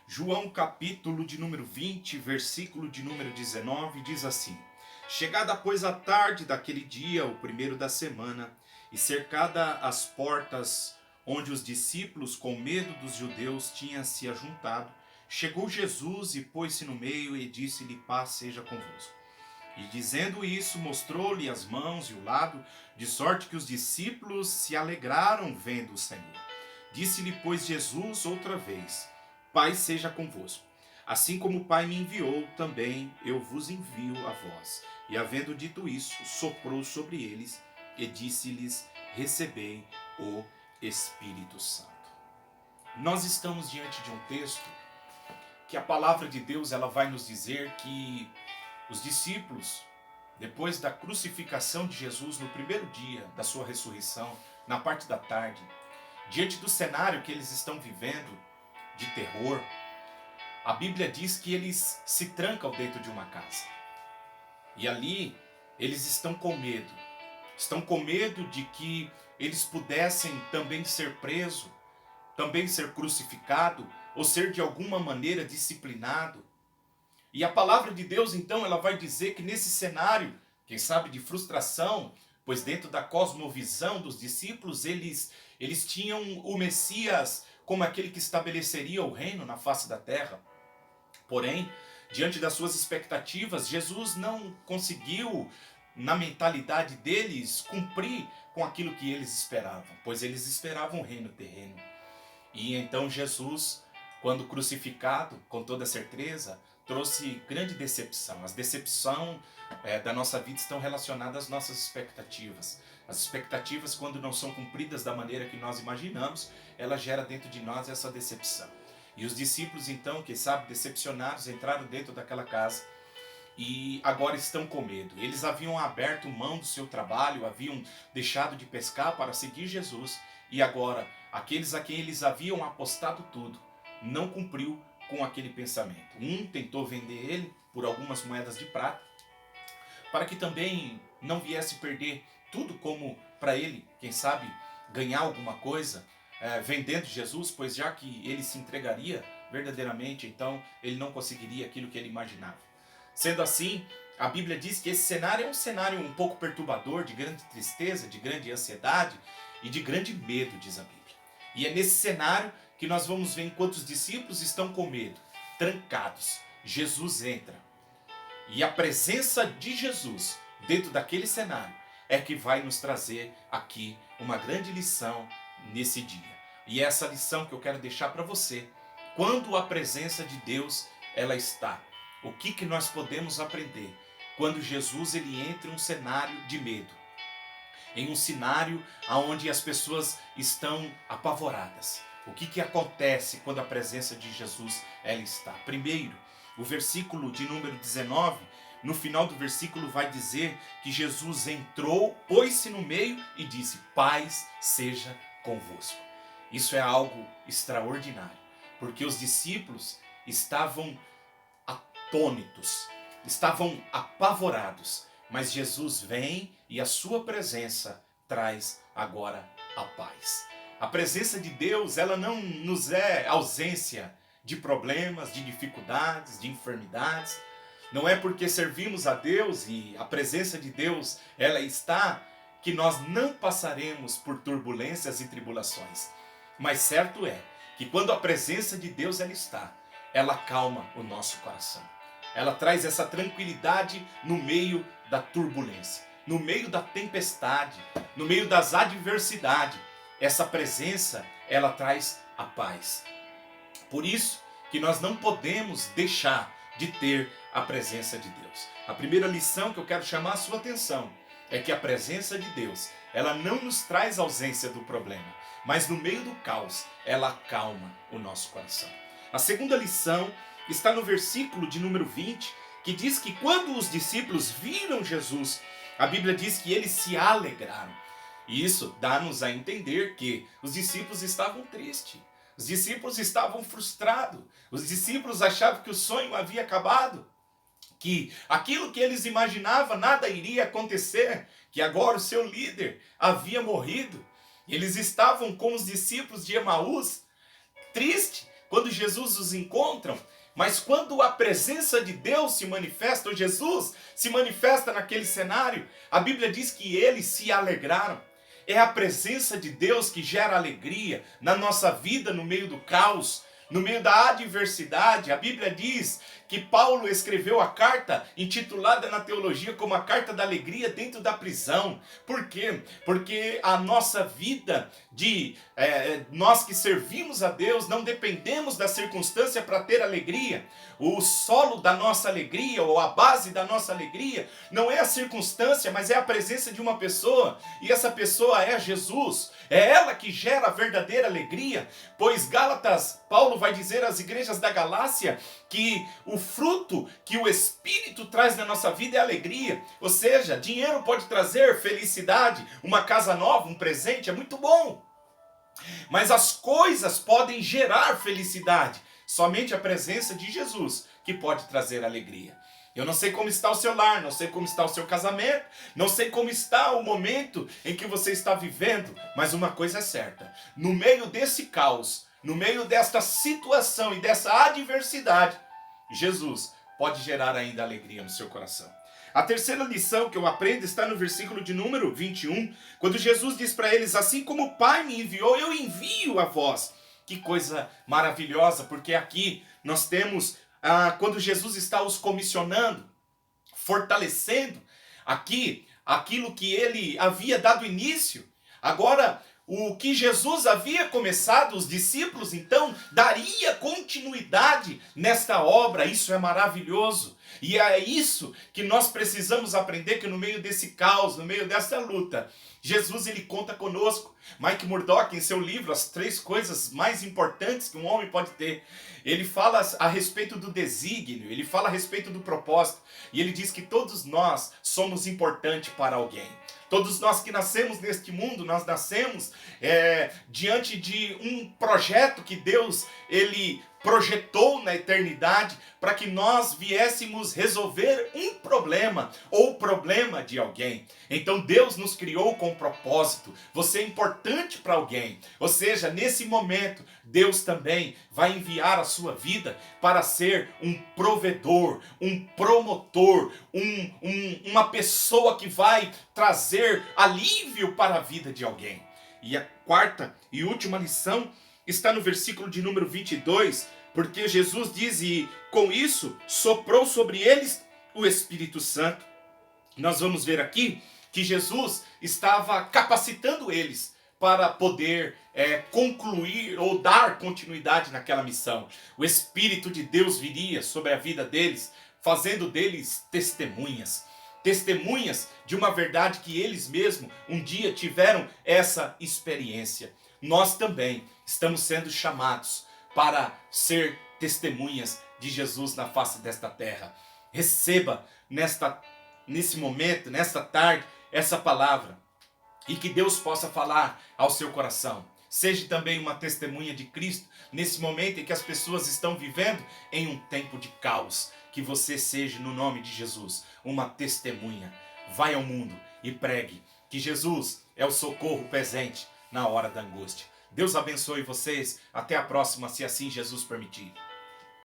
João capítulo de número 20, versículo de número 19, diz assim: Chegada, pois, a tarde daquele dia, o primeiro da semana, e cercada as portas onde os discípulos, com medo dos judeus, tinham se ajuntado, chegou Jesus e pôs-se no meio e disse-lhe: Paz seja convosco. E dizendo isso, mostrou-lhe as mãos e o lado, de sorte que os discípulos se alegraram vendo o Senhor. Disse-lhe, pois, Jesus outra vez: Paz seja convosco. Assim como o Pai me enviou, também eu vos envio a vós. E havendo dito isso, soprou sobre eles e disse-lhes: Recebei o Espírito Santo. Nós estamos diante de um texto que a palavra de Deus ela vai nos dizer que os discípulos, depois da crucificação de Jesus no primeiro dia da sua ressurreição, na parte da tarde, diante do cenário que eles estão vivendo de terror, a Bíblia diz que eles se trancam dentro de uma casa. E ali eles estão com medo. Estão com medo de que eles pudessem também ser presos, também ser crucificado, ou ser de alguma maneira disciplinado. E a palavra de Deus, então, ela vai dizer que nesse cenário, quem sabe de frustração, pois dentro da cosmovisão dos discípulos, eles tinham o Messias como aquele que estabeleceria o reino na face da terra. Porém, diante das suas expectativas, Jesus não conseguiu, na mentalidade deles, cumprir com aquilo que eles esperavam, pois eles esperavam o reino terreno. E então Jesus, quando crucificado, com toda certeza, trouxe grande decepção. As decepções da nossa vida estão relacionadas às nossas expectativas. As expectativas, quando não são cumpridas da maneira que nós imaginamos, ela gera dentro de nós essa decepção. E os discípulos, então, quem sabe, decepcionados, entraram dentro daquela casa e agora estão com medo. Eles haviam aberto mão do seu trabalho, haviam deixado de pescar para seguir Jesus, e agora aqueles a quem eles haviam apostado tudo não cumpriu com aquele pensamento. Um tentou vender ele por algumas moedas de prata, para que também não viesse perder tudo, como para ele, quem sabe, ganhar alguma coisa vendendo Jesus, pois já que ele se entregaria verdadeiramente, então ele não conseguiria aquilo que ele imaginava. Sendo assim, a Bíblia diz que esse cenário é um cenário um pouco perturbador, de grande tristeza, de grande ansiedade e de grande medo, diz a Bíblia. E é nesse cenário que nós vamos ver enquanto os discípulos estão com medo, trancados, Jesus entra. E a presença de Jesus dentro daquele cenário é que vai nos trazer aqui uma grande lição nesse dia. E é essa lição que eu quero deixar para você. Quando a presença de Deus ela está, o que nós podemos aprender quando Jesus ele entra em um cenário de medo? Em um cenário onde as pessoas estão apavoradas. O que acontece quando a presença de Jesus ela está? Primeiro, o versículo de número 19, no final do versículo vai dizer que Jesus entrou, pôs-se no meio e disse: Paz seja convosco. Isso é algo extraordinário, porque os discípulos estavam atônitos, estavam apavorados, mas Jesus vem e a sua presença traz agora a paz. A presença de Deus, ela não nos é ausência de problemas, de dificuldades, de enfermidades. Não é porque servimos a Deus e a presença de Deus, ela está, que nós não passaremos por turbulências e tribulações. Mas certo é que quando a presença de Deus ela está, ela acalma o nosso coração. Ela traz essa tranquilidade no meio da turbulência, no meio da tempestade, no meio das adversidades. Essa presença, ela traz a paz. Por isso que nós não podemos deixar de ter a presença de Deus. A primeira lição que eu quero chamar a sua atenção é que a presença de Deus, ela não nos traz ausência do problema, mas no meio do caos, ela acalma o nosso coração. A segunda lição está no versículo de número 20, que diz que quando os discípulos viram Jesus, a Bíblia diz que eles se alegraram. E isso dá-nos a entender que os discípulos estavam tristes, os discípulos estavam frustrados, os discípulos achavam que o sonho havia acabado, que aquilo que eles imaginavam nada iria acontecer, que agora o seu líder havia morrido. Eles estavam com os discípulos de Emaús, tristes, quando Jesus os encontra, mas quando a presença de Deus se manifesta, ou Jesus se manifesta naquele cenário, a Bíblia diz que eles se alegraram. É a presença de Deus que gera alegria na nossa vida, no meio do caos, no meio da adversidade. A Bíblia diz que Paulo escreveu a carta intitulada na teologia como a carta da alegria dentro da prisão. Por quê? Porque a nossa vida nós que servimos a Deus não dependemos da circunstância para ter alegria. O solo da nossa alegria, ou a base da nossa alegria, não é a circunstância, mas é a presença de uma pessoa, e essa pessoa é Jesus. É ela que gera a verdadeira alegria, pois Paulo vai dizer às igrejas da Galácia que o fruto que o Espírito traz na nossa vida é alegria. Ou seja, dinheiro pode trazer felicidade, uma casa nova, um presente, é muito bom. Mas as coisas podem gerar felicidade. Somente a presença de Jesus que pode trazer alegria. Eu não sei como está o seu lar, não sei como está o seu casamento, não sei como está o momento em que você está vivendo, mas uma coisa é certa: no meio desse caos, no meio desta situação e dessa adversidade, Jesus pode gerar ainda alegria no seu coração. A terceira lição que eu aprendo está no versículo de número 21, quando Jesus diz para eles: assim como o Pai me enviou, eu envio a vós. Que coisa maravilhosa, porque aqui nós temos, quando Jesus está os comissionando, fortalecendo aqui aquilo que ele havia dado início. Agora, o que Jesus havia começado, os discípulos então daria continuidade nesta obra. Isso é maravilhoso. E é isso que nós precisamos aprender, que no meio desse caos, no meio dessa luta, Jesus ele conta conosco. Mike Murdock, em seu livro As 3 Coisas Mais Importantes que um Homem Pode Ter, ele fala a respeito do desígnio, ele fala a respeito do propósito, e ele diz que todos nós somos importantes para alguém. Todos nós que nascemos neste mundo, nós nascemos diante de um projeto que Deus ele projetou na eternidade para que nós viéssemos resolver um problema ou o problema de alguém. Então Deus nos criou com propósito. Você é importante para alguém. Ou seja, nesse momento, Deus também vai enviar a sua vida para ser um provedor, um promotor, uma pessoa que vai trazer alívio para a vida de alguém. E a quarta e última lição está no versículo de número 22, porque Jesus diz: e com isso soprou sobre eles o Espírito Santo. Nós vamos ver aqui que Jesus estava capacitando eles para poder concluir ou dar continuidade naquela missão. O Espírito de Deus viria sobre a vida deles, fazendo deles testemunhas. Testemunhas de uma verdade que eles mesmos um dia tiveram essa experiência. Nós também estamos sendo chamados para ser testemunhas de Jesus na face desta terra. Receba nesse momento, nesta tarde, essa palavra, e que Deus possa falar ao seu coração. Seja também uma testemunha de Cristo nesse momento em que as pessoas estão vivendo em um tempo de caos. Que você seja, no nome de Jesus, uma testemunha. Vai ao mundo e pregue que Jesus é o socorro presente na hora da angústia. Deus abençoe vocês. Até a próxima, se assim Jesus permitir.